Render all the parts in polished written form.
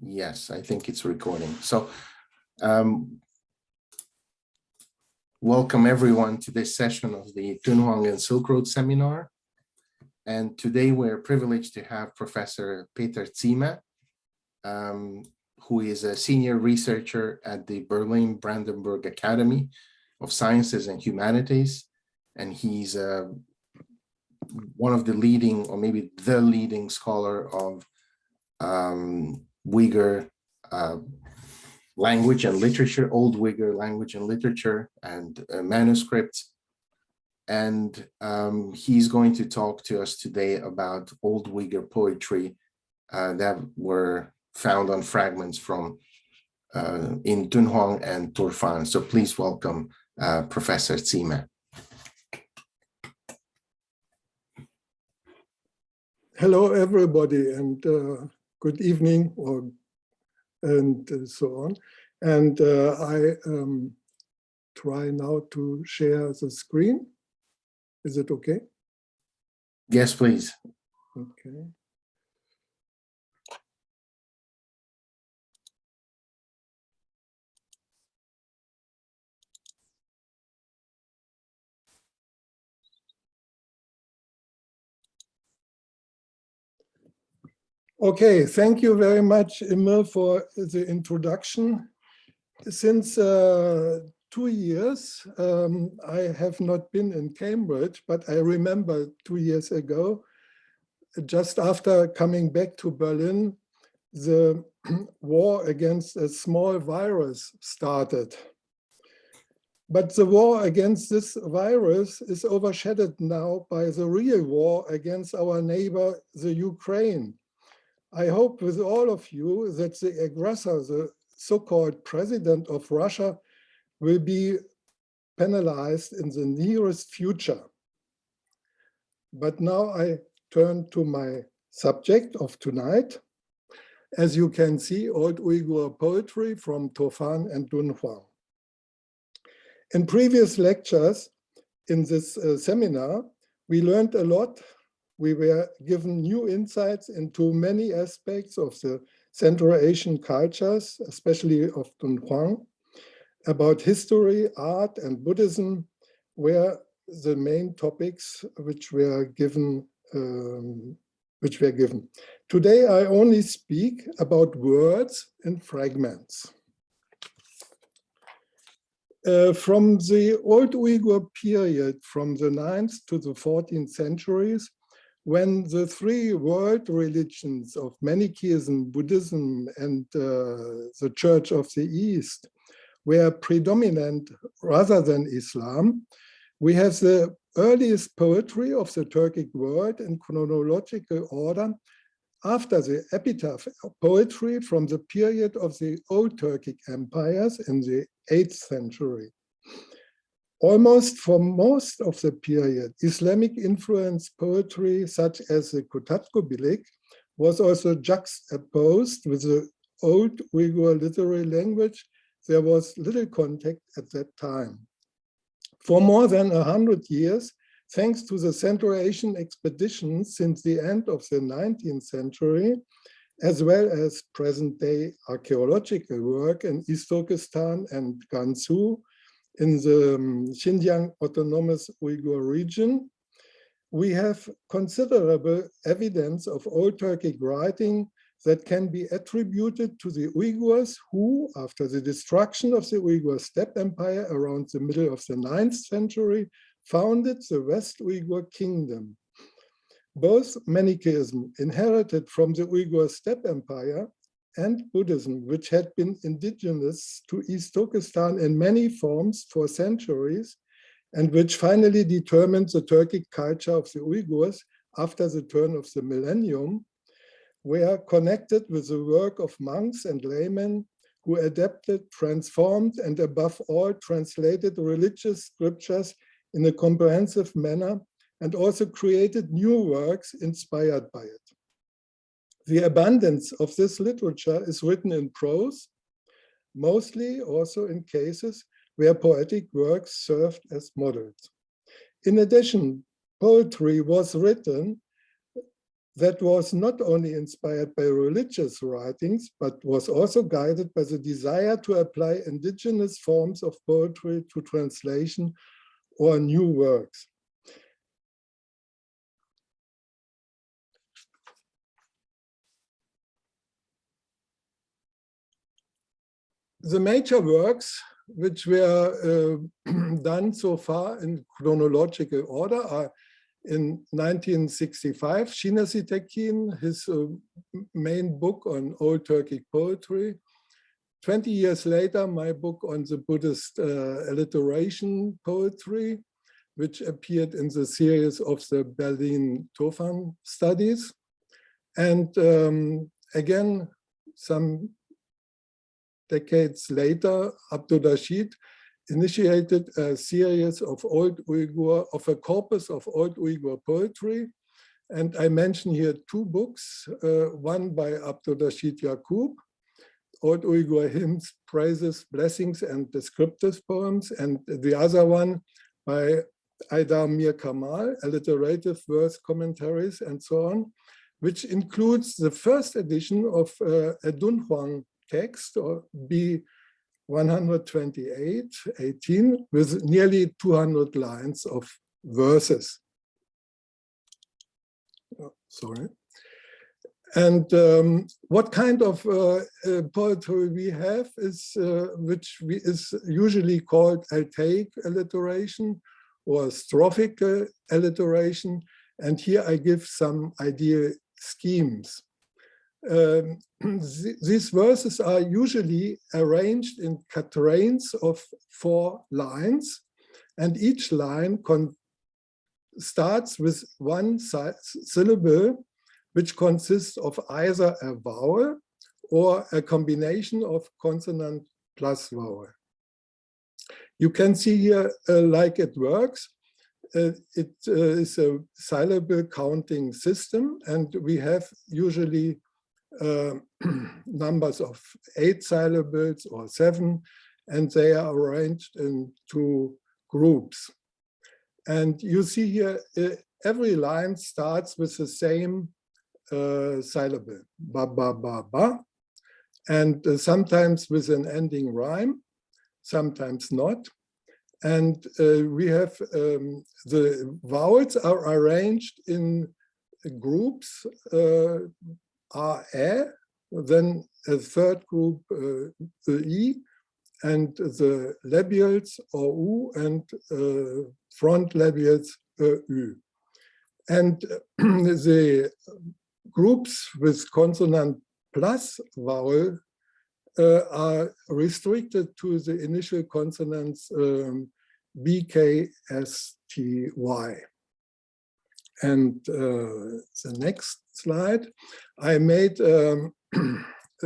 Yes, I think it's recording. So welcome everyone to this session of the Dunhuang and Silk Road seminar. And today we're privileged to have Professor Peter Zieme, who is a senior researcher at the Berlin Brandenburg Academy of Sciences and Humanities. And he's one of the leading, or maybe the leading scholar of Uyghur language and literature, Old Uyghur language and literature, and manuscripts. And he's going to talk to us today about Old Uyghur poetry that were found on fragments from in Dunhuang and Turfan. So please welcome Professor Zieme. Hello, everybody, and good evening, and so on. And I try now to share the screen. Is it okay? Yes, please. Okay. Okay, thank you very much, Emil, for the introduction. Since 2 years, I have not been in Cambridge, but I remember 2 years ago, just after coming back to Berlin, the war against a small virus started. But the war against this virus is overshadowed now by the real war against our neighbor, the Ukraine. I hope with all of you that the aggressor, the so-called president of Russia, will be penalized in the nearest future. But now I turn to my subject of tonight. As you can see, Old Uyghur poetry from Turfan and Dunhuang. In previous lectures in this seminar, we learned a lot. We were given new insights into many aspects of the Central Asian cultures, especially of Dunhuang, about history, art, and Buddhism, were the main topics which were given. Today, I only speak about words and fragments. From the Old Uyghur period, from the 9th to the 14th centuries, when the three world religions of Manichaeism, Buddhism, and the Church of the East were predominant rather than Islam, we have the earliest poetry of the Turkic world in chronological order after the epitaph poetry from the period of the Old Turkic empires in the 8th century. Almost for most of the period, Islamic influenced poetry, such as the Kutatkubilik, was also juxtaposed with the Old Uyghur literary language. There was little contact at that time. For more than 100 years, thanks to the Central Asian expeditions since the end of the 19th century, as well as present-day archaeological work in East Turkestan and Gansu, in the Xinjiang Autonomous Uyghur region, we have considerable evidence of Old Turkic writing that can be attributed to the Uyghurs who, after the destruction of the Uyghur steppe empire around the middle of the 9th century, founded the West Uyghur Kingdom. Both Manichaeism, inherited from the Uyghur steppe empire, and Buddhism, which had been indigenous to East Turkestan in many forms for centuries, and which finally determined the Turkic culture of the Uyghurs after the turn of the millennium, were connected with the work of monks and laymen who adapted, transformed, and above all translated religious scriptures in a comprehensive manner, and also created new works inspired by it. The abundance of this literature is written in prose, mostly also in cases where poetic works served as models. In addition, poetry was written that was not only inspired by religious writings, but was also guided by the desire to apply indigenous forms of poetry to translation or new works. The major works which were done so far in chronological order are in 1965, Shinasi Tekin, his main book on Old Turkic poetry. 20 years later, my book on the Buddhist alliteration poetry, which appeared in the series of the Berlin Tofan studies. And again, some decades later, Abdul Rashid initiated a series of a corpus of Old Uyghur poetry. And I mention here two books, one by Abdul Rashid Yaqub, Old Uyghur Hymns, Praises, Blessings, and Descriptive Poems, and the other one by Aidar Mir Kamal, Alliterative Verse Commentaries, and so on, which includes the first edition of a Dunhuang text, or B 128/18, with nearly 200 lines of verses. Oh, sorry. And what kind of poetry we have is, is usually called altaic alliteration or strophic alliteration. And here I give some ideal schemes. These verses are usually arranged in quatrains of 4 lines, and each line starts with one syllable, which consists of either a vowel or a combination of consonant plus vowel. You can see here, like it works. It is a syllable counting system, and we have usually numbers of 8 syllables or 7, and they are arranged into groups. And you see here, every line starts with the same syllable, ba, ba, ba, ba, and sometimes with an ending rhyme, sometimes not. And we have the vowels are arranged in groups, A, then a third group, E, and the labials, OU, and front labials, Ü. And the groups with consonant plus vowel are restricted to the initial consonants B, K, S, T, Y. And the next slide, I made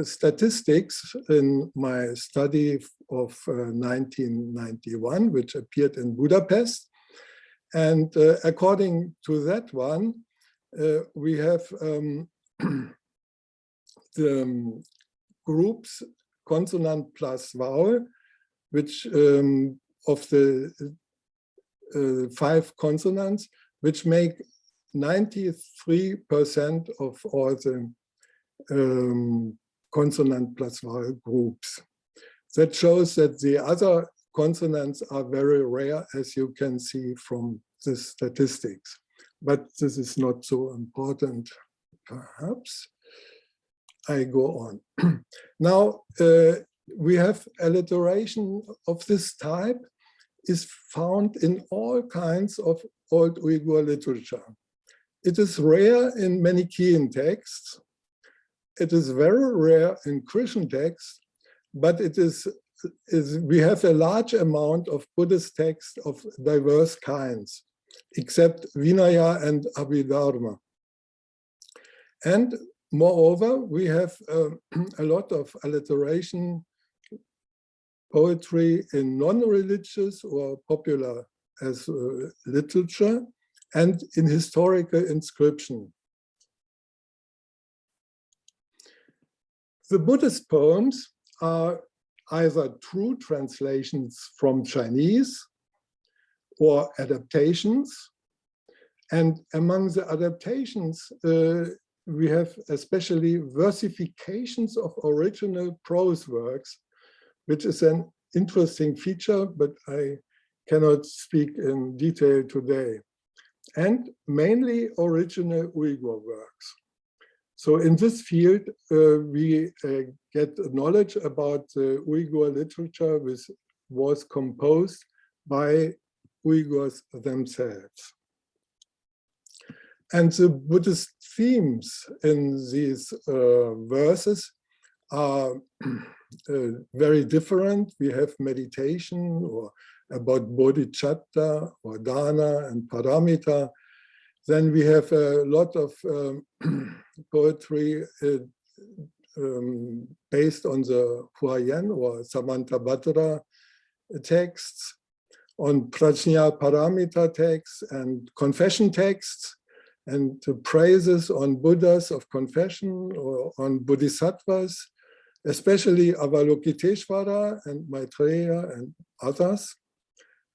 statistics in my study of 1991, which appeared in Budapest. And according to that one, we have the groups consonant plus vowel, which of the 5 consonants, which make 93% of all the consonant plus vowel groups. That shows that the other consonants are very rare, as you can see from the statistics. But this is not so important, perhaps. I go on. Now, we have alliteration of this type is found in all kinds of Old Uyghur literature. It is rare in Manichaean texts. It is very rare in Christian texts, but it we have a large amount of Buddhist texts of diverse kinds, except Vinaya and Abhidharma. And moreover, we have a lot of alliteration poetry in non-religious or popular as literature and in historical inscription. The Buddhist poems are either true translations from Chinese or adaptations. And among the adaptations, we have especially versifications of original prose works, which is an interesting feature, but I cannot speak in detail today. And mainly original Uyghur works. So in this field, we get knowledge about the Uyghur literature which was composed by Uyghurs themselves. And the Buddhist themes in these verses are very different. We have meditation or about bodhicitta or dana and paramita. Then we have a lot of poetry based on the Huayan or Samantabhadra texts, on Prajna Paramita texts and confession texts, and praises on Buddhas of confession or on Bodhisattvas, especially Avalokiteshvara and Maitreya and others,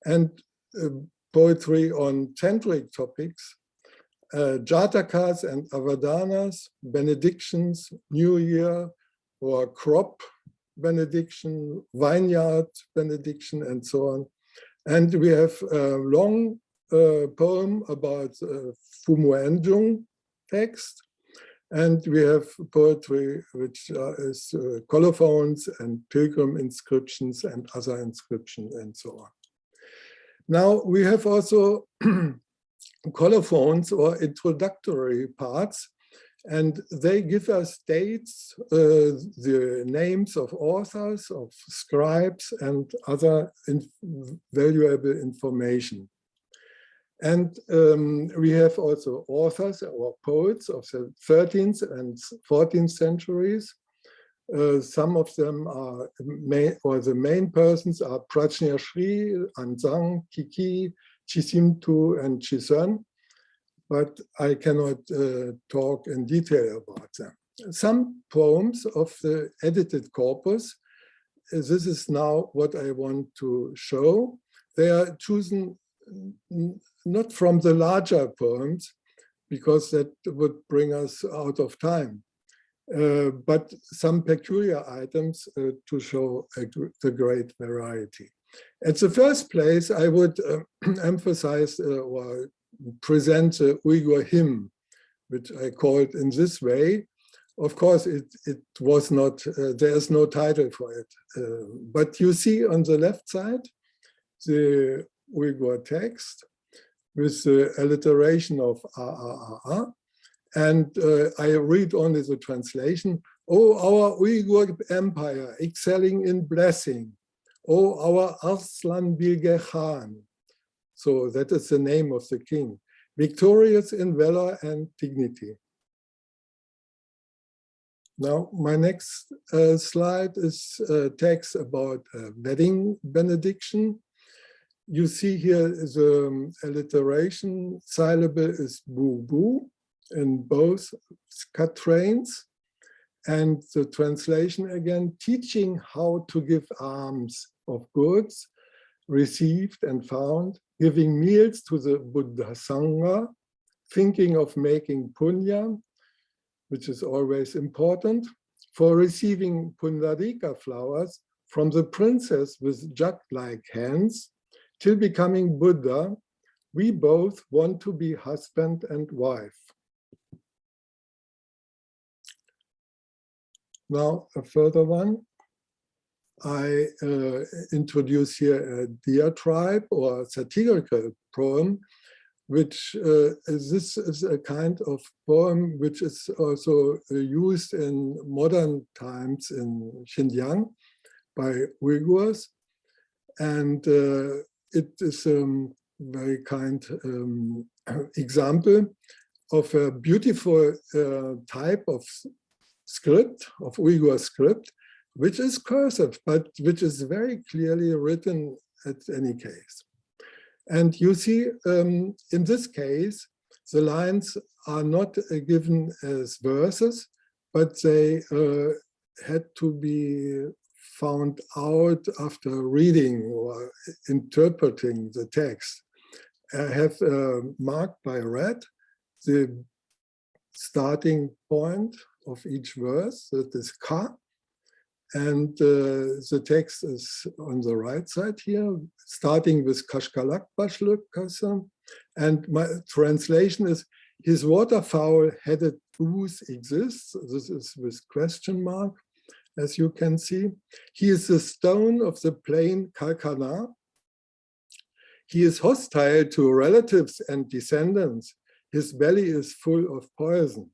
and poetry on tantric topics, Jatakas and Avadanas, benedictions, New Year or crop benediction, vineyard benediction, and so on. And we have a long poem about Fumuenjung text, and we have poetry which is colophons and pilgrim inscriptions and other inscriptions and so on. Now we have also colophons or introductory parts, and they give us dates, the names of authors, of scribes, and other valuable information. And we have also authors or poets of the 13th and 14th centuries. Some of them are the main persons are Prajna Shri, Anzang, Kiki, Chisimtu, and Chisen, but I cannot talk in detail about them. Some poems of the edited corpus, this is now what I want to show. They are chosen not from the larger poems, because that would bring us out of time, but some peculiar items to show the great variety. At the first place, I would emphasize or present the Uyghur hymn, which I called in this way. Of course, it was not, there is no title for it. But you see on the left side, the Uyghur text with the alliteration of a. And I read only the translation. "O our Uyghur empire, excelling in blessing. O our Arslan Bilge Khan." So that is the name of the king. "Victorious in valor and dignity." Now, my next slide is a text about wedding benediction. You see here the alliteration syllable is boo-boo in both quatrains. And the translation again, teaching how to give alms of goods received and found, giving meals to the Buddha Sangha, thinking of making punya, which is always important, for receiving pundarika flowers from the princess with jug-like hands, till becoming Buddha, we both want to be husband and wife. Now, a further one. I introduce here a diatribe or satirical poem, which this is a kind of poem which is also used in modern times in Xinjiang by Uyghurs. And it is a very kind example of a beautiful type of script, of Uyghur script, which is cursive, but which is very clearly written at any case. And you see, in this case, the lines are not given as verses, but they had to be found out after reading or interpreting the text. I have marked by red the starting point of each verse, that is ka. And the text is on the right side here, starting with Kashkalak Bashluk Kasam. And my translation is, his waterfowl-headed goose exists. This is with question mark, as you can see. He is the stone of the plain Kalkana. He is hostile to relatives and descendants. His belly is full of poison.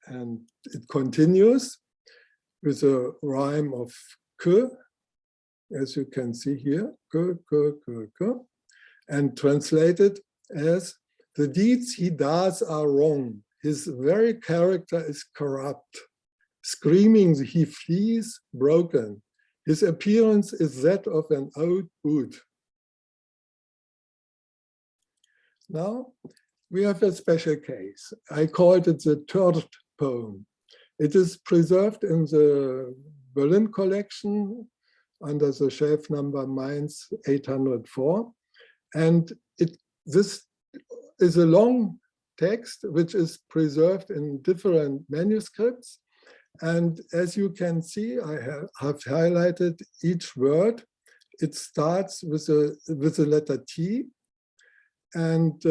And it continues with a rhyme of k, as you can see here, k, k, k, k, and translated as, the deeds he does are wrong. His very character is corrupt. Screaming, he flees broken. His appearance is that of an old boot. Now, we have a special case. I called it the third poem. It is preserved in the Berlin collection under the shelf number Mainz 804. And this is a long text which is preserved in different manuscripts. And as you can see, I have highlighted each word. It starts with the letter T. And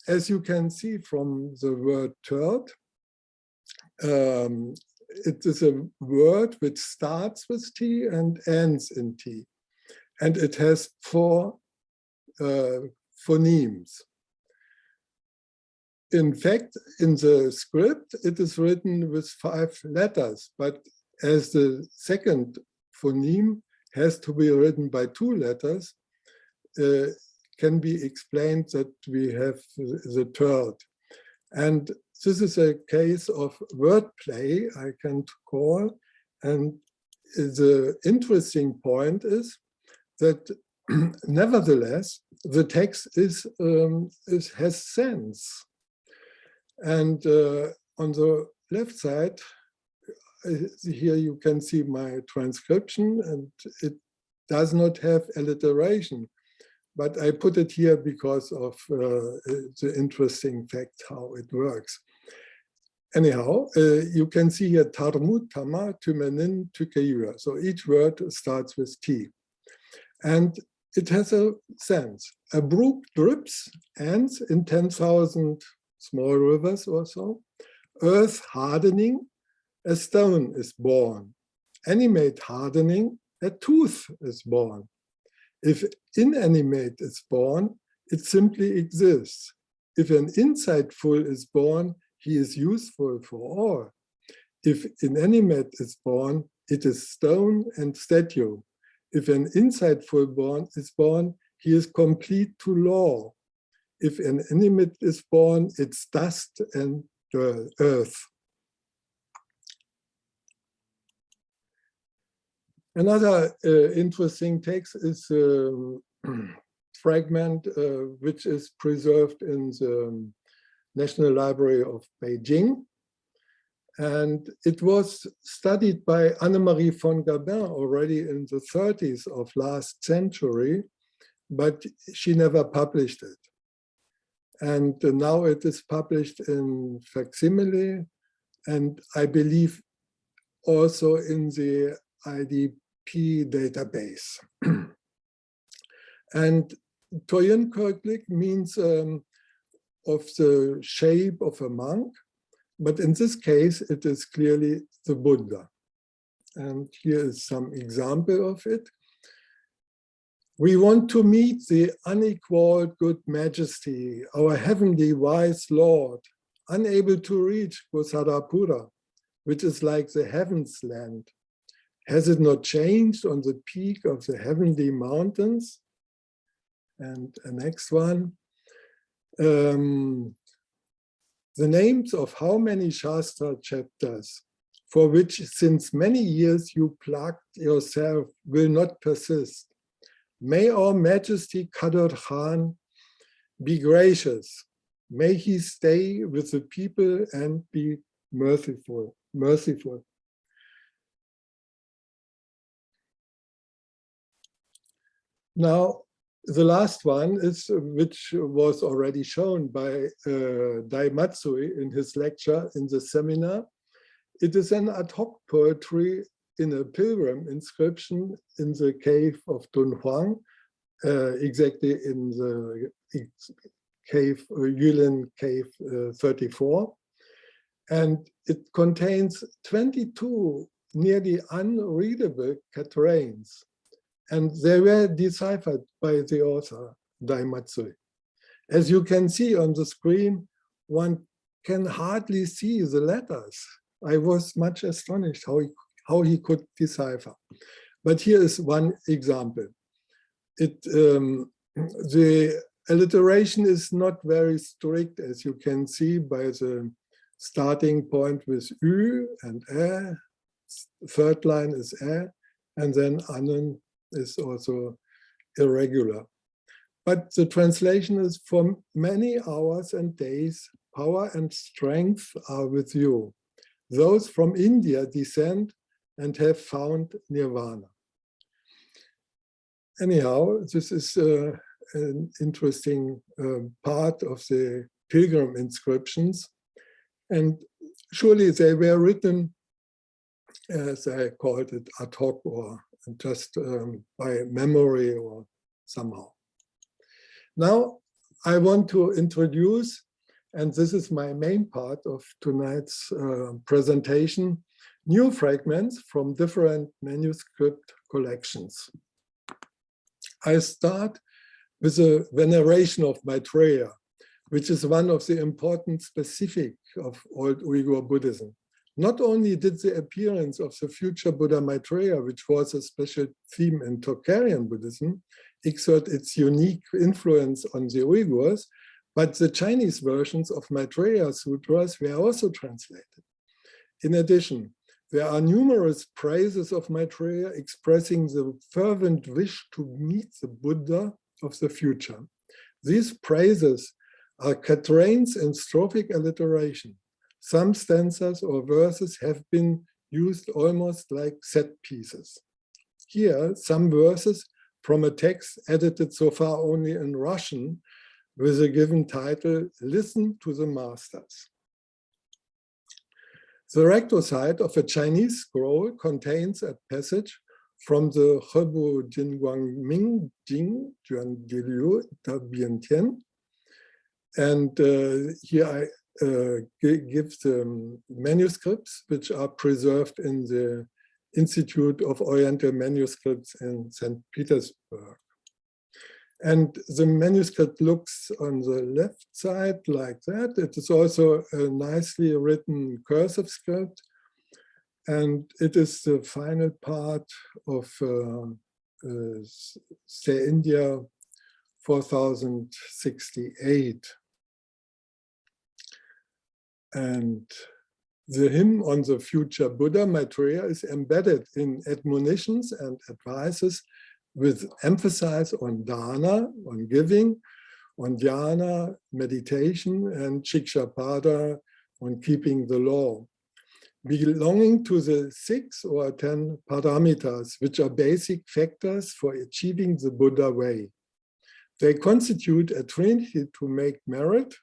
as you can see from the word third, it is a word which starts with T and ends in T. And it has 4 phonemes. In fact, in the script, it is written with 5 letters, but as the second phoneme has to be written by 2 letters, can be explained that we have the third. And this is a case of wordplay, I can call. And the interesting point is that nevertheless, the text has sense. And on the left side, here you can see my transcription, and it does not have alliteration. But I put it here because of the interesting fact how it works. Anyhow, you can see here Tarmut, Tama, Tumenin, Tukeyua. So each word starts with T. And it has a sense. A brook drips, ends in 10,000 small rivers or so. Earth hardening, a stone is born. Animate hardening, a tooth is born. If inanimate is born, it simply exists. If an insightful is born, he is useful for all. If inanimate is born, it is stone and statue. If an insightful is born, he is complete to law. If an animate is born, it's dust and earth. Another interesting text is a fragment which is preserved in the National Library of Beijing. And it was studied by Annemarie von Gabin already in the 30s of last century, but she never published it. And now it is published in facsimile, and I believe also in the IDP database. And Toyin Kirklik means of the shape of a monk, but in this case, it is clearly the Buddha. And here is some example of it. We want to meet the unequaled good majesty, our heavenly wise Lord, unable to reach Gosadapura, which is like the heavens land. Has it not changed on the peak of the heavenly mountains? And the next one. The names of how many Shastra chapters for which since many years you plucked yourself will not persist. May our Majesty Kadir Khan be gracious. May he stay with the people and be merciful. Now, The last one is, which was already shown by Dai Matsui in his lecture in the seminar. It is an ad hoc poetry in a pilgrim inscription in the cave of Dunhuang, exactly in the cave, Yulin Cave 34. And it contains 22 nearly unreadable quatrains. And they were deciphered by the author, Dai Matsui. As you can see on the screen, one can hardly see the letters. I was much astonished how he could decipher. But here is one example. The alliteration is not very strict, as you can see by the starting point with Ü and Ä, third line is Ä, and then Annen is also irregular. But the translation is, for many hours and days, power and strength are with you. Those from India descend and have found nirvana. Anyhow, this is an interesting part of the pilgrim inscriptions. And surely they were written, as I called it, ad hoc, or just by memory or somehow. Now, I want to introduce, and this is my main part of tonight's presentation, new fragments from different manuscript collections. I start with the veneration of Maitreya, which is one of the important specific of old Uyghur Buddhism. Not only did the appearance of the future Buddha Maitreya, which was a special theme in Tocharian Buddhism, exert its unique influence on the Uyghurs, but the Chinese versions of Maitreya Sutras were also translated. In addition, there are numerous praises of Maitreya expressing the fervent wish to meet the Buddha of the future. These praises are quatrains in strophic alliteration. Some stanzas or verses have been used almost like set pieces. Here, some verses from a text edited so far only in Russian with a given title, Listen to the Masters. The rectoside of a Chinese scroll contains a passage from the Hebu Jinguang Ming Jing Juan Dilu Da Bien Tian. And here I give the manuscripts which are preserved in the Institute of Oriental Manuscripts in St. Petersburg. And the manuscript looks on the left side like that. It is also a nicely written cursive script. And it is the final part of say India 4068. And the hymn on the future Buddha Maitreya is embedded in admonitions and advices with emphasis on dana, on giving, on dhyana, meditation, and shikshapada, on keeping the law, belonging to the 6 or 10 paramitas, which are basic factors for achieving the Buddha way. They constitute a trinity to make merit,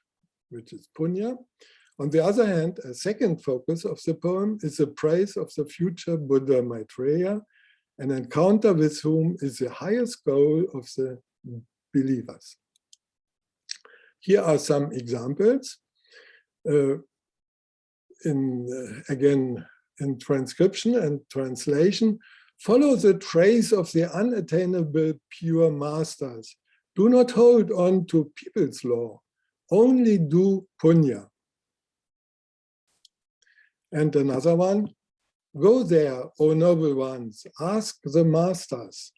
which is punya. On the other hand, a second focus of the poem is the praise of the future Buddha Maitreya, an encounter with whom is the highest goal of the believers. Here are some examples. Again, in transcription and translation, follow the trace of the unattainable pure masters. Do not hold on to people's law, only do punya. And another one, go there, O noble ones, ask the masters.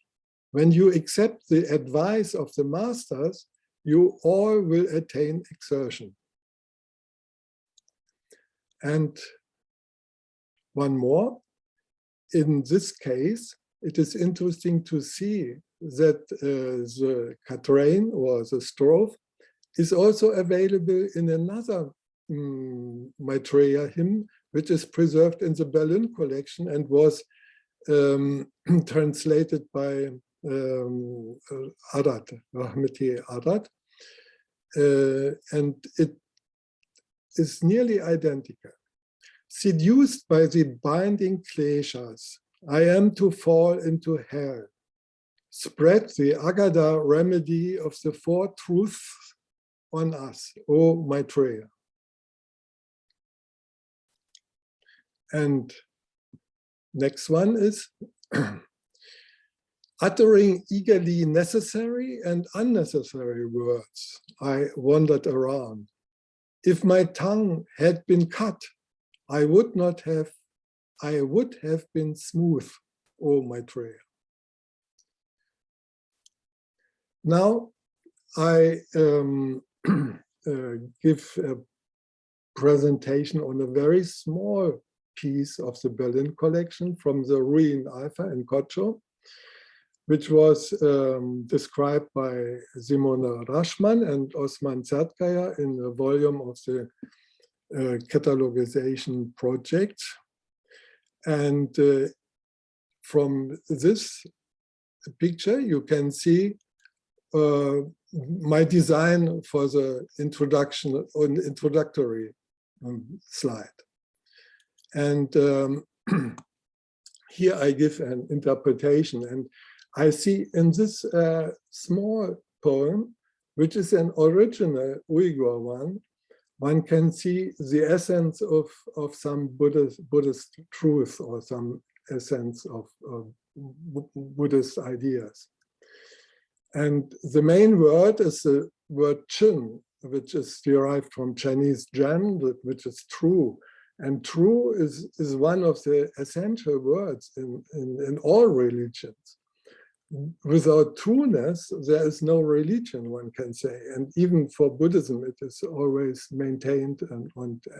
When you accept the advice of the masters, you all will attain exertion. And one more, in this case, it is interesting to see that the quatrain or the strophe is also available in another Maitreya hymn, which is preserved in the Berlin collection and was translated by Adat, Rahmeti Adat, and it is nearly identical. Seduced by the binding kleshas, I am to fall into hell. Spread the Agada remedy of the four truths on us, O Maitreya. And next one is uttering eagerly necessary and unnecessary words. I wandered around. If my tongue had been cut, I would have been smooth, O Maitreya. Now I give a presentation on a very small piece of the Berlin collection from the Ruin Alpha in Kocho, which was described by Simone Raschmann and Osman Zertkaya in a volume of the catalogization project. And from this picture, you can see my design for the introductory slide. And here I give an interpretation. And I see in this small poem, which is an original Uyghur one can see the essence of some Buddhist truth or some essence of Buddhist ideas. And the main word is the word chin, which is derived from Chinese zhen, which is true. And true is one of the essential words in all religions. Without trueness, there is no religion, one can say. And even for Buddhism, it is always maintained and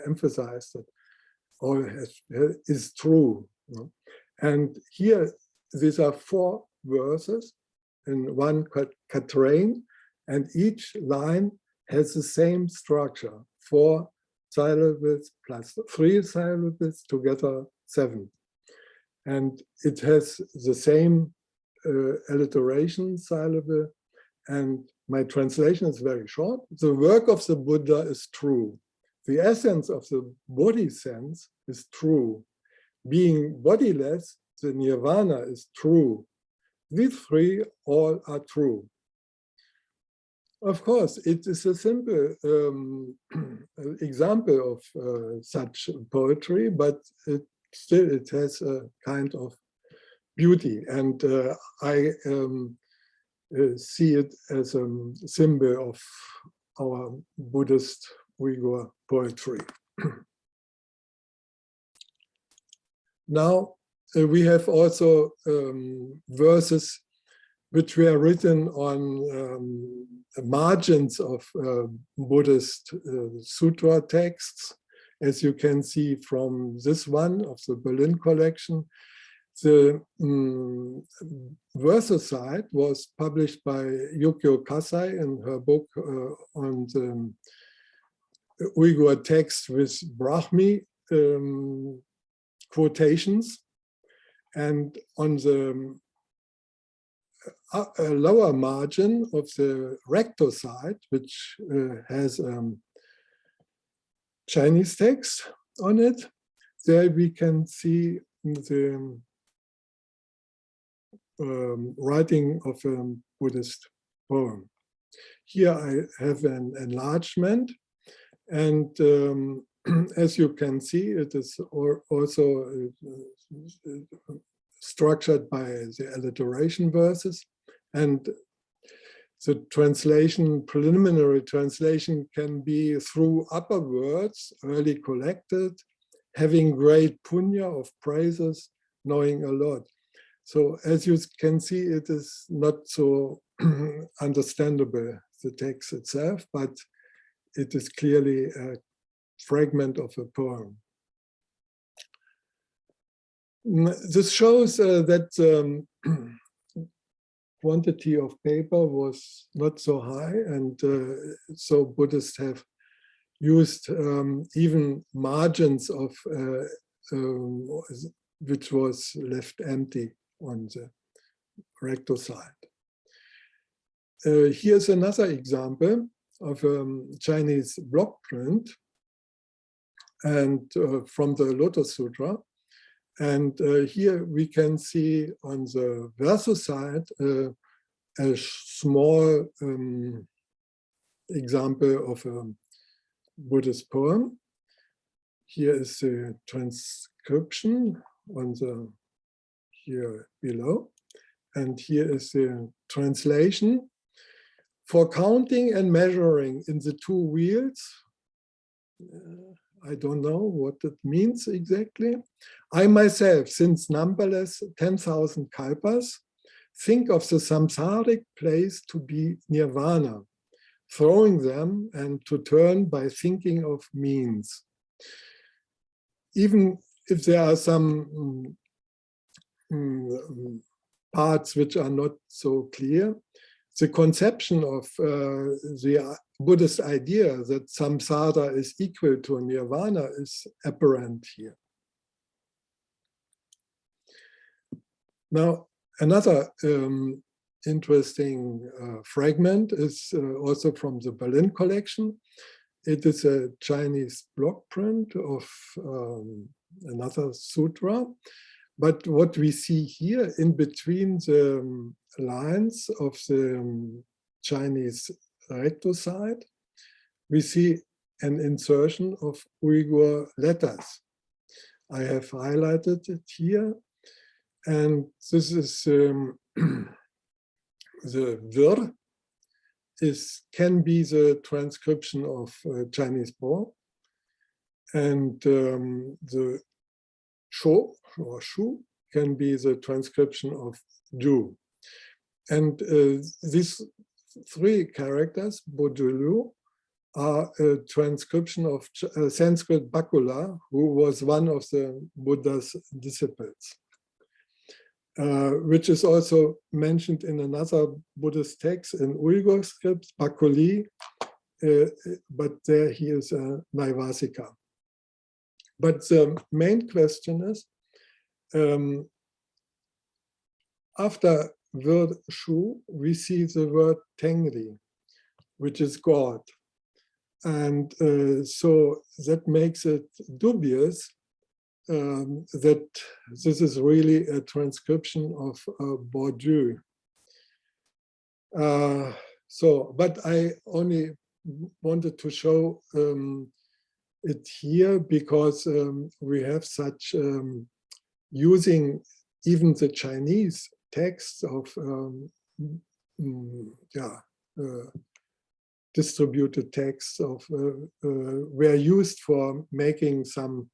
emphasized that all is true. And here, these are 4 verses in one quatrain, and each line has the same structure, 4 syllables plus 3 syllables, together 7. And it has the same alliteration syllable, and my translation is very short. The work of the Buddha is true. The essence of the body sense is true. Being bodiless, the nirvana is true. These 3 all are true. Of course, it is a simple example of such poetry, but still it has a kind of beauty, and I see it as a symbol of our Buddhist Uyghur poetry. Now, we have also verses which were written on margins of Buddhist sutra texts, as you can see from this one of the Berlin collection. The Verse-a-Side was published by Yukio Kasai in her book on the Uyghur text with Brahmi quotations. And on the lower margin of the recto side, which has Chinese text on it, there we can see the writing of a Buddhist poem. Here I have an enlargement, and as you can see, it is also structured by the alliteration verses, and the translation, preliminary translation, can be through upper words, early collected, having great punya of praises, knowing a lot. So as you can see, it is not so understandable, the text itself, but it is clearly a fragment of a poem. This shows that quantity of paper was not so high, and so Buddhists have used even margins of which was left empty on the recto side. Here's another example of a Chinese block print and from the Lotus Sutra. And here we can see on the verso side a small example of a Buddhist poem. Here is the transcription on the here below. And here is the translation. For counting and measuring in the two wheels, I don't know what it means exactly. I myself, since numberless 10,000 kalpas, think of the samsaric place to be nirvana, throwing them and to turn by thinking of means. Even if there are some parts which are not so clear, the conception of the Buddhist idea that samsara is equal to nirvana is apparent here. Now, another interesting fragment is also from the Berlin collection. It is a Chinese block print of another sutra. But what we see here in between the lines of the Chinese recto side, we see an insertion of Uyghur letters. I have highlighted it here. And this is the vir can be the transcription of Chinese Bo. And the sho or shu can be the transcription of Ju. And these three characters, Bodulu, are a transcription of Sanskrit Bakula, who was one of the Buddha's disciples, which is also mentioned in another Buddhist text in Uyghur script, Bakuli, but there he is a Naivasika. But the main question is, after word Shu, we see the word Tengri, which is God. And so that makes it dubious that this is really a transcription of Bordieu. But I only wanted to show it here because we have such using even the Chinese texts of distributed texts of were used for making some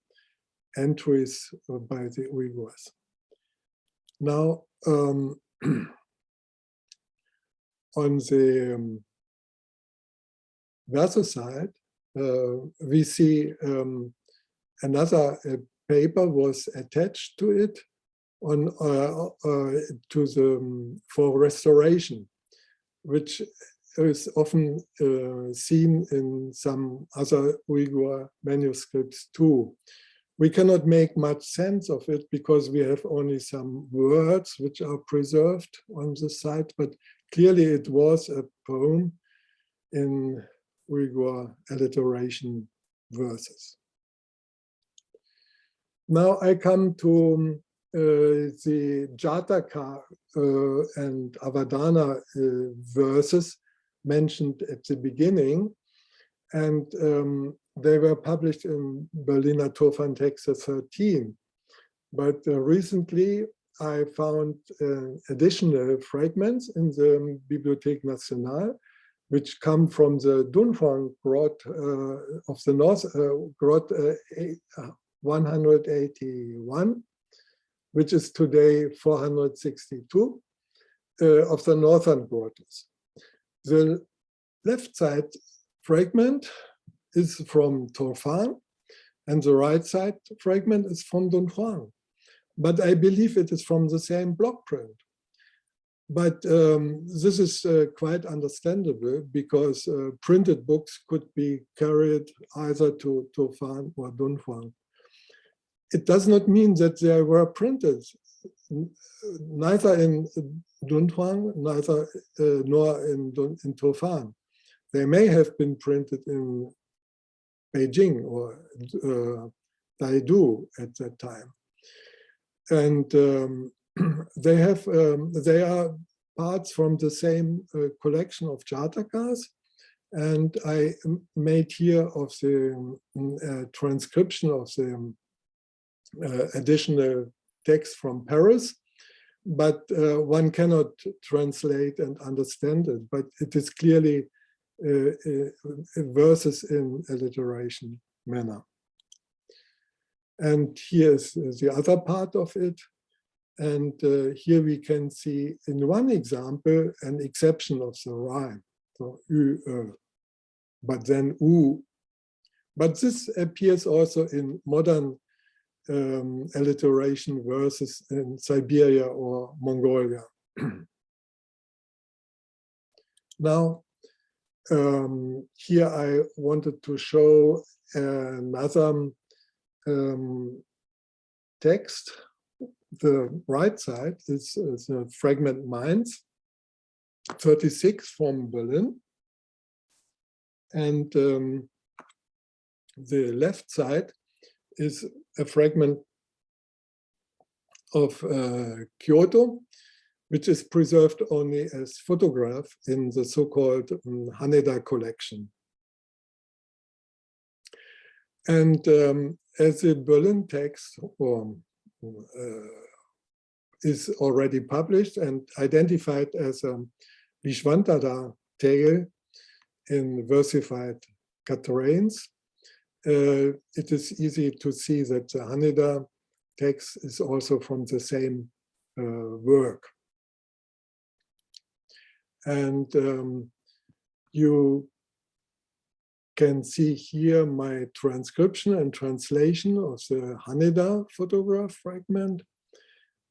entries by the Uyghurs. Now on the verso side, we see another paper was attached to it on for restoration, which is often seen in some other Uyghur manuscripts too. We cannot make much sense of it because we have only some words which are preserved on the site, but clearly it was a poem in Uyghur alliteration verses. Now I come to the Jataka and Avadana verses mentioned at the beginning, and they were published in Berliner Turfan-Texte 13. But recently I found additional fragments in the Bibliothèque Nationale, which come from the Dunhuang grot of the North, grot 181, which is today 462 of the northern grottos. The left side fragment is from Turfan, and the right side fragment is from Dunhuang. But I believe it is from the same block print. But this is quite understandable because printed books could be carried either to Turfan or Dunhuang. It does not mean that they were printed neither in Dunhuang, neither nor in Tofan. They may have been printed in Beijing or Daidu at that time. And they are parts from the same collection of Jatakas. And I made here of the transcription of the additional text from Paris, but one cannot translate and understand it, but it is clearly verses in alliteration manner. And here is the other part of it. And here we can see in one example an exception of the rhyme. So, but then u. But this appears also in modern alliteration verses in Siberia or Mongolia. Now, here I wanted to show another text. The right side is a fragment Mainz, 36 from Berlin. And the left side is a fragment of Kyoto, which is preserved only as photograph in the so-called Haneda collection. And as the Berlin text is already published and identified as a Vishwantada tale in versified quatrains, it is easy to see that the Haneda text is also from the same work. And you can see here my transcription and translation of the Haneda photograph fragment.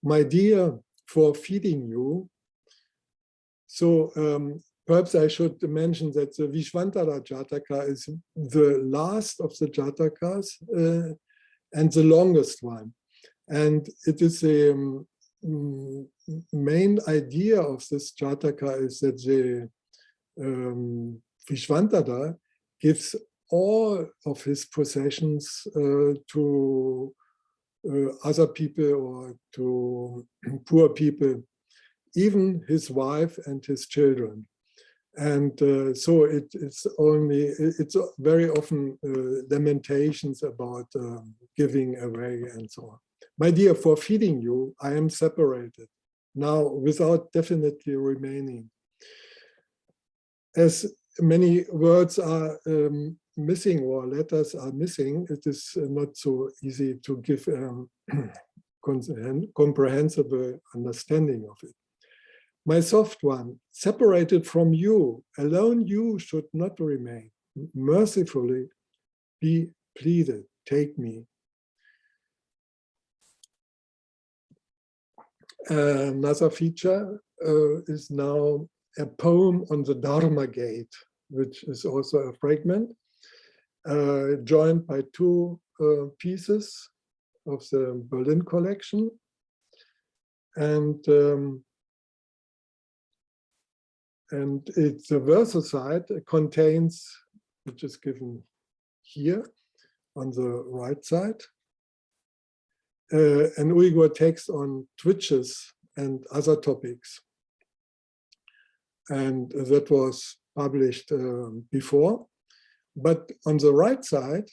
My dear, for feeding you. So perhaps I should mention that the Vishwantada Jataka is the last of the Jatakas and the longest one. And it is the main idea of this Jataka is that the Vishwantada gives all of his possessions to other people or to poor people, even his wife and his children. And so it's very often lamentations about giving away and so on. My dear, for feeding you, I am separated, now without definitely remaining. As many words are missing or letters are missing, it is not so easy to give comprehensible understanding of it. My soft one, separated from you, alone you should not remain. Mercifully be pleaded, take me. Another feature is now a poem on the Dharma Gate, which is also a fragment, joined by two pieces of the Berlin collection. And it's the versified contains, which is given here on the right side, an Uyghur text on twitches and other topics. And that was published before. But on the right side,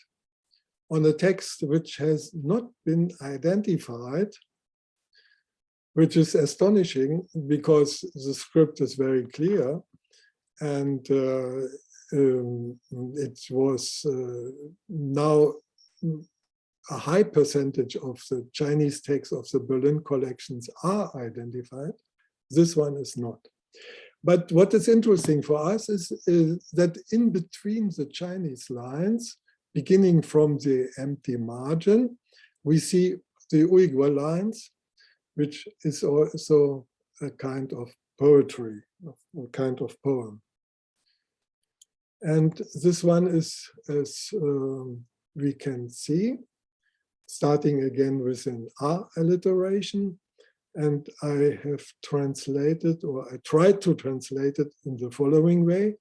on a text which has not been identified, which is astonishing because the script is very clear, and it was now a high percentage of the Chinese texts of the Berlin collections are identified. This one is not. But what is interesting for us is that in between the Chinese lines, beginning from the empty margin, we see the Uyghur lines, which is also a kind of poetry, a kind of poem. And this one is, as we can see, starting again with an A alliteration, And I have translated, or I tried to translate it in the following way: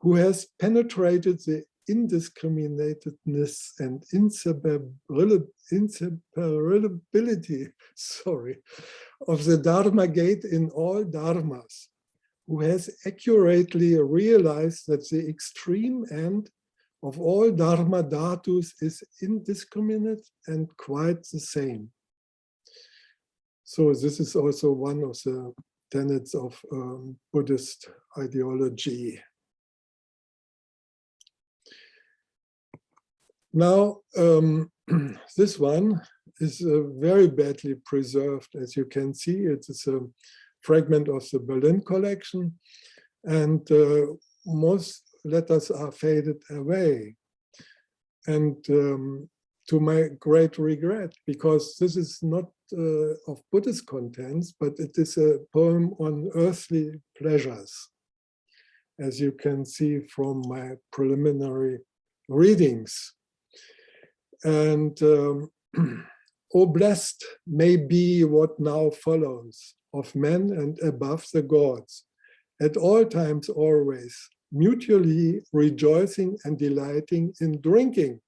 who has penetrated the indiscriminatedness and inseparability, of the Dharma gate in all dharmas, who has accurately realized that the extreme end of all dharma dhatus is indiscriminate and quite the same. So this is also one of the tenets of Buddhist ideology. Now, this one is very badly preserved. As you can see, it is a fragment of the Berlin collection, and most letters are faded away. And to my great regret, because this is not of Buddhist contents, but it is a poem on earthly pleasures, as you can see from my preliminary readings. And O blessed may be what now follows of men and above the gods, at all times always, mutually rejoicing and delighting in drinking.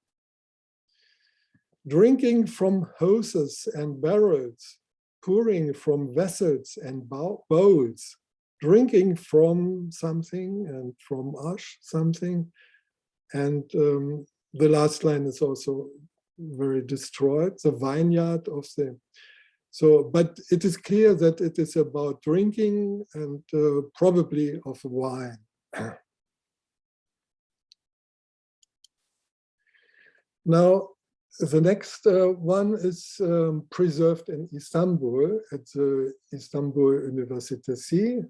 Drinking from hoses and barrels, pouring from vessels and bowls, drinking from something and from ash something. And the last line is also very destroyed, the vineyard of the. So, but it is clear that it is about drinking and probably of wine. Now, the next one is preserved in Istanbul at the Istanbul University,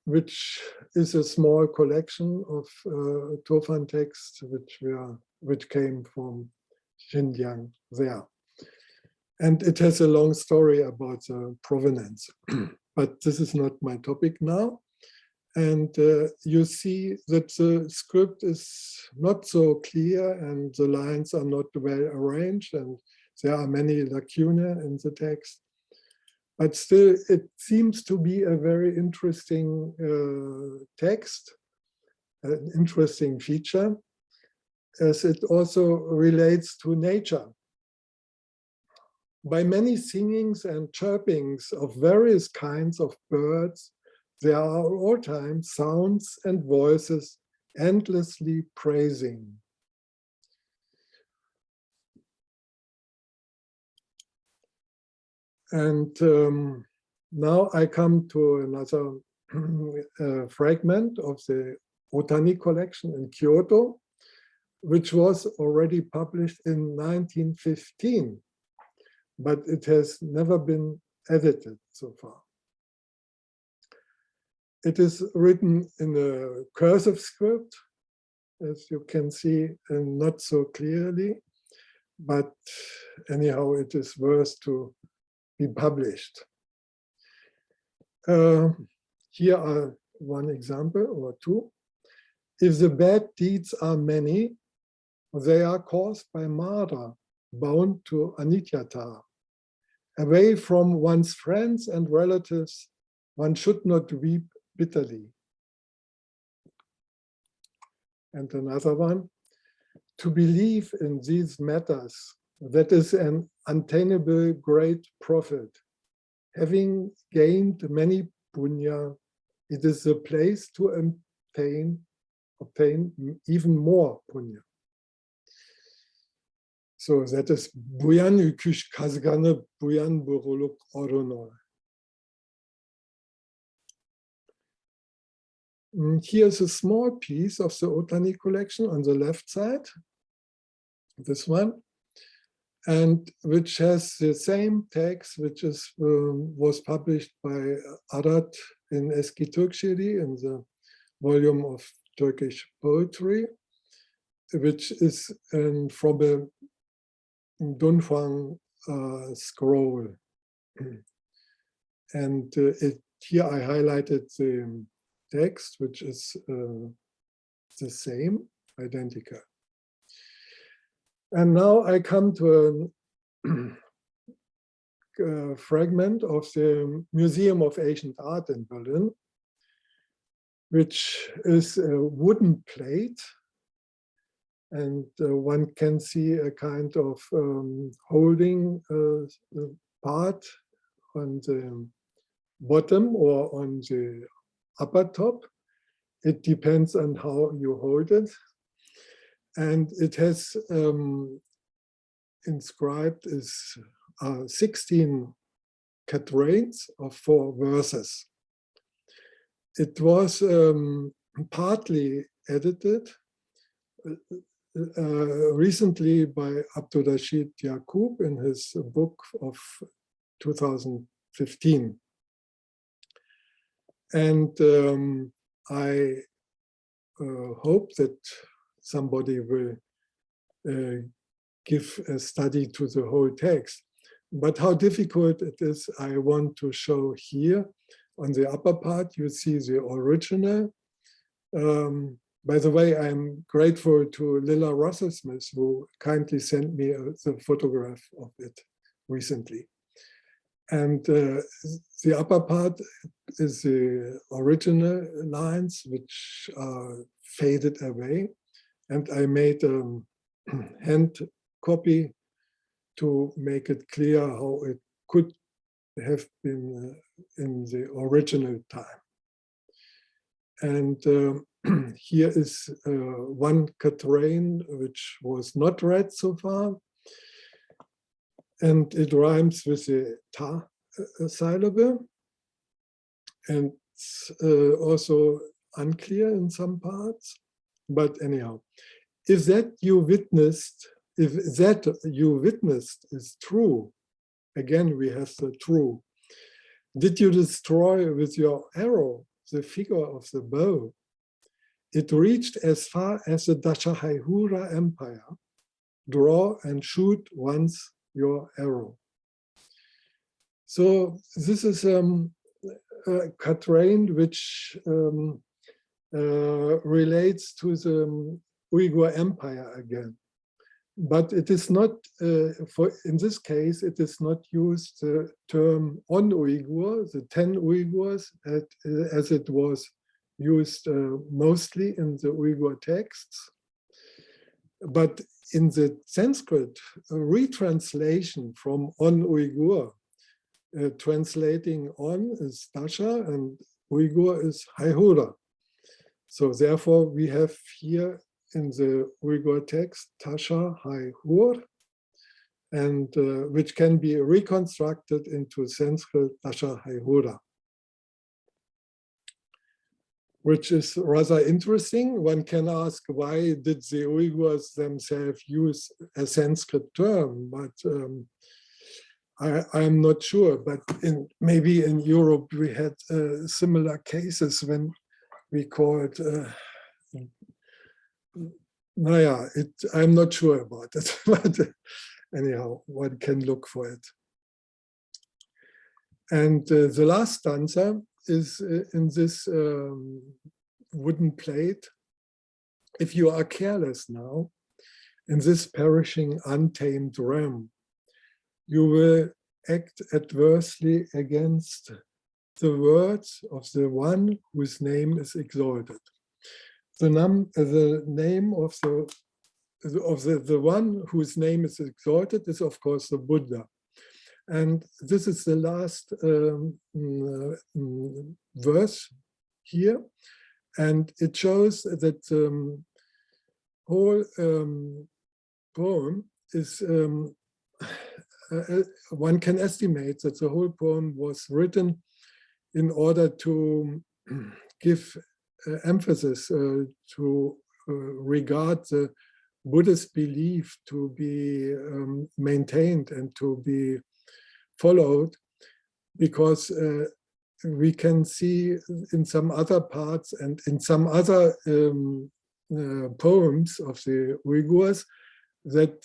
which is a small collection of Tofan texts which came from Xinjiang there. And it has a long story about provenance, but this is not my topic now. And you see that the script is not so clear and the lines are not well arranged and there are many lacunae in the text. But still, it seems to be a very interesting text, an interesting feature, as it also relates to nature. By many singings and chirpings of various kinds of birds, there are at all times sounds and voices endlessly praising. And now I come to another fragment of the Otani collection in Kyoto, which was already published in 1915, but it has never been edited so far. It is written in a cursive script, as you can see, and not so clearly, but anyhow, it is worth to be published. Here are one example or two. If the bad deeds are many, they are caused by Mara, bound to Anityata. Away from one's friends and relatives, one should not weep bitterly. And another one, to believe in these matters, that is an unattainable great profit. Having gained many punya, it is a place to obtain even more punya. So that is Buyan Ukush Kazgana Buyan Buruluk Orono. Here's a small piece of the Otani collection on the left side, this one, and which has the same text, which is was published by Arad in Eski Turkçeli in the volume of Turkish poetry, which is from a Dunhuang scroll. And here I highlighted the text, which is the same, identical. And now I come to a fragment of the Museum of Ancient Art in Berlin, which is a wooden plate. And one can see a kind of holding part on the bottom or on the upper top. It depends on how you hold it. And it has inscribed is 16 quatrains of 4 verses. It was partly edited recently by Abdulrashid Yaqub in his book of 2015. And I hope that somebody will give a study to the whole text. But how difficult it is, I want to show here. On the upper part, you see the original. By the way, I'm grateful to Lilla Rossesmith, who kindly sent me the photograph of it recently. And the upper part is the original lines, which are faded away. And I made a hand copy to make it clear how it could have been in the original time. And here is one quatrain which was not read so far. And it rhymes with the ta syllable. And it's also unclear in some parts. But anyhow, if that you witnessed is true, again we have the true. Did you destroy with your arrow the figure of the bow? It reached as far as the Dashahaihura Empire. Draw and shoot once your arrow. So this is a quatrain which relates to the Uyghur Empire again. But it is not, in this case, it is not used the term on Uyghur, the 10 Uyghurs, as it was used mostly in the Uyghur texts. But in the Sanskrit retranslation from on Uyghur, translating on is Dasha and Uyghur is Haihura. So therefore we have here in the Uyghur text Tasha Haihur, and which can be reconstructed into Sanskrit Dasha Haihura, which is rather interesting. One can ask, why did the Uyghurs themselves use a Sanskrit term? But I'm not sure. But maybe in Europe we had similar cases when we called, I'm not sure about it. But anyhow, one can look for it. And the last stanza is in this wooden plate. If you are careless now, in this perishing untamed realm, you will act adversely against the words of the one whose name is exalted. The name of the one whose name is exalted is, of course, the Buddha. And this is the last verse here. And it shows that the whole poem is, one can estimate that the whole poem was written in order to give emphasis to regard the Buddhist belief to be maintained and to be followed, because we can see in some other parts and in some other poems of the Uyghurs that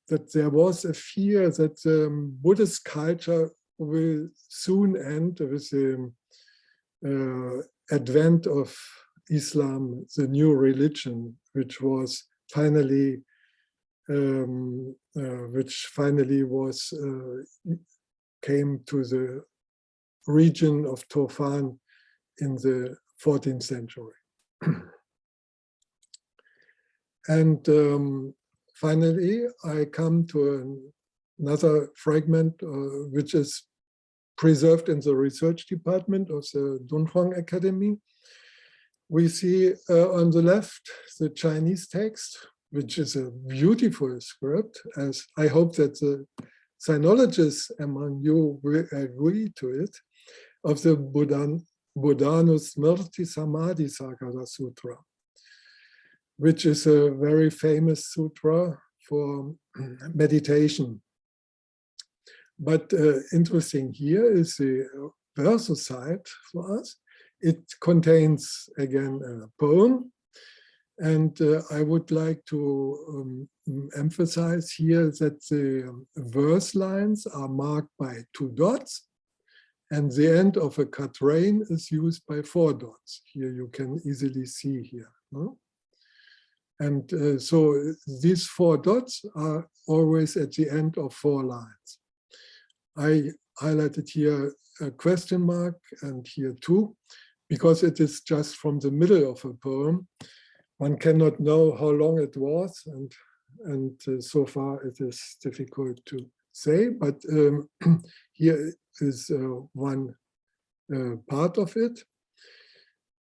that there was a fear that Buddhist culture will soon end with the advent of Islam, the new religion, which was finally which finally came to the region of Turfan in the 14th century. And finally, I come to another fragment which is preserved in the research department of the Dunhuang Academy. We see on the left the Chinese text, which is a beautiful script, as I hope that the sinologists among you will agree to it, of the Buddhanusmrti Samadhi Sagara Sutra, which is a very famous sutra for meditation. But interesting here is the versus side for us. It contains, again, a poem. And I would like to emphasize here that the verse lines are marked by 2 dots, and the end of a quatrain is used by 4 dots. Here you can easily see here. No? And so these 4 dots are always at the end of 4 lines. I highlighted here a question mark and here 2, because it is just from the middle of a poem. One cannot know how long it was, and so far it is difficult to say, but here is one part of it,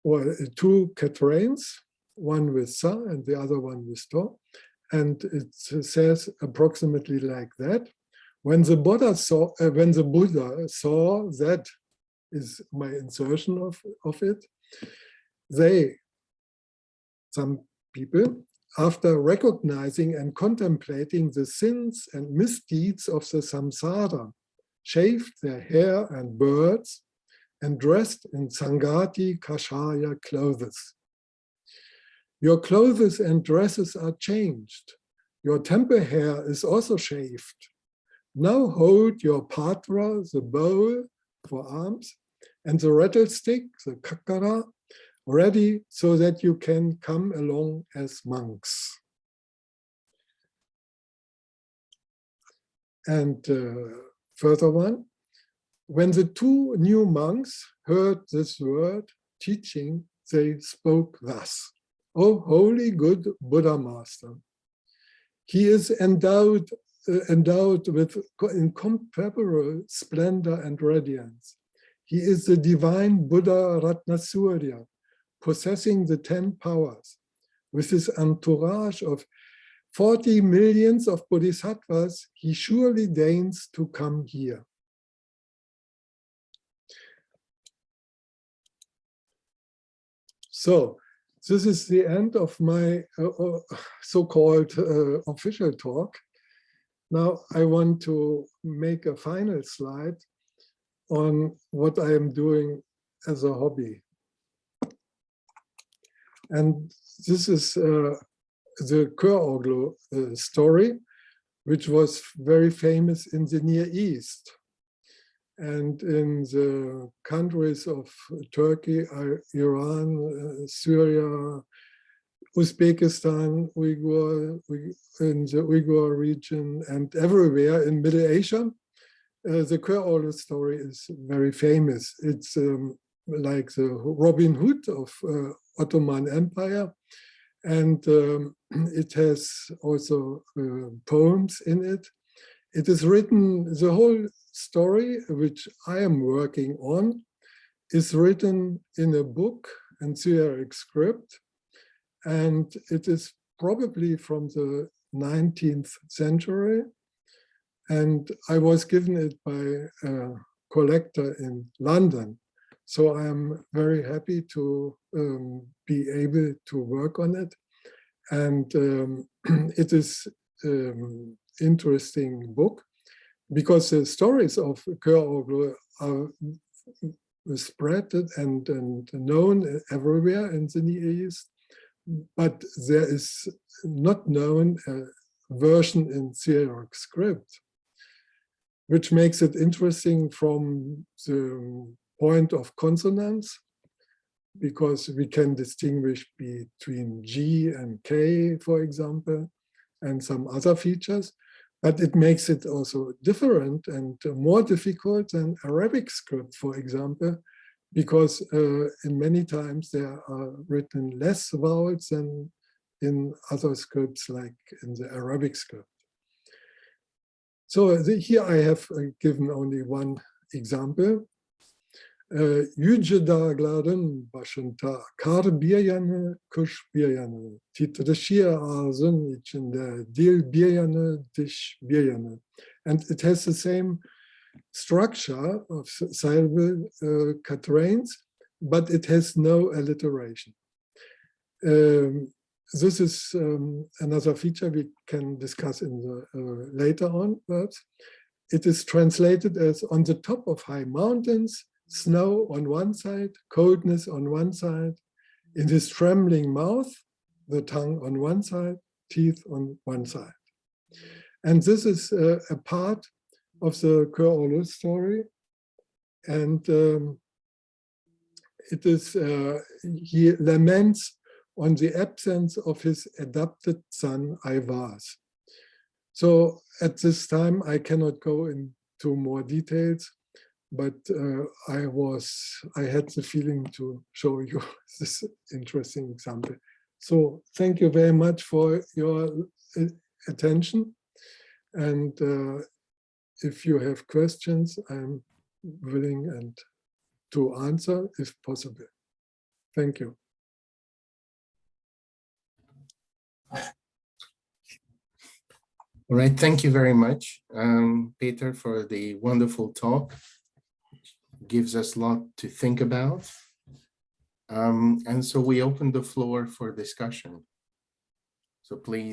or 2 quatrains, one with sa and the other one with to, and it says approximately like that. When the Buddha saw that, is my insertion of it, some people, after recognizing and contemplating the sins and misdeeds of the samsara, shaved their hair and beards and dressed in Sangati Kashaya clothes. Your clothes and dresses are changed. Your temple hair is also shaved. Now hold your patra, the bowl for arms, and the rattlestick, the kakara, ready so that you can come along as monks. And further one, when the 2 new monks heard this word teaching, they spoke thus: "O holy good Buddha Master, he is endowed with incomparable splendor and radiance. He is the divine Buddha Ratnasurya, possessing the 10 powers. With his entourage of 40 millions of bodhisattvas, he surely deigns to come here." So this is the end of my so-called official talk. Now I want to make a final slide on what I am doing as a hobby. And this is the Chororgel story, which was very famous in the Near East. And in the countries of Turkey, Iran, Syria, Uzbekistan, in the Uyghur region, and everywhere in Middle Asia, the Chororgel story is very famous. It's like the Robin Hood of Ottoman Empire, and it has also poems in it. It is written, the whole story, which I am working on, is written in a book in Syriac script, and it is probably from the 19th century. And I was given it by a collector in London. So I'm very happy to be able to work on it. And it is interesting book because the stories of Chororgel are spread and known everywhere in the Near East, but there is not known a version in Syriac script, which makes it interesting from the point of consonants, because we can distinguish between G and K, for example, and some other features, but it makes it also different and more difficult than Arabic script, for example, because in many times there are written less vowels than in other scripts, like in the Arabic script. So here I have given only one example. Yücedağların başında kar bir yanı, kış bir yanı, titreşiyor ağzın içinde, dil bir yanı, diş bir yanı. And it has the same structure of syllable quatrains, but it has no alliteration. This is another feature we can discuss in the later on words. It is translated as on the top of high mountains, snow on one side, coldness on one side, in his trembling mouth, the tongue on one side, teeth on one side. And this is a part of the Kör story. And it is, he laments on the absence of his adopted son, Ayvaz. So at this time, I cannot go into more details, but I had the feeling to show you this interesting example. So thank you very much for your attention. And if you have questions, I'm willing and to answer if possible. Thank you. All right, thank you very much, Peter, for the wonderful talk. Gives us a lot to think about. And so we open the floor for discussion. So please.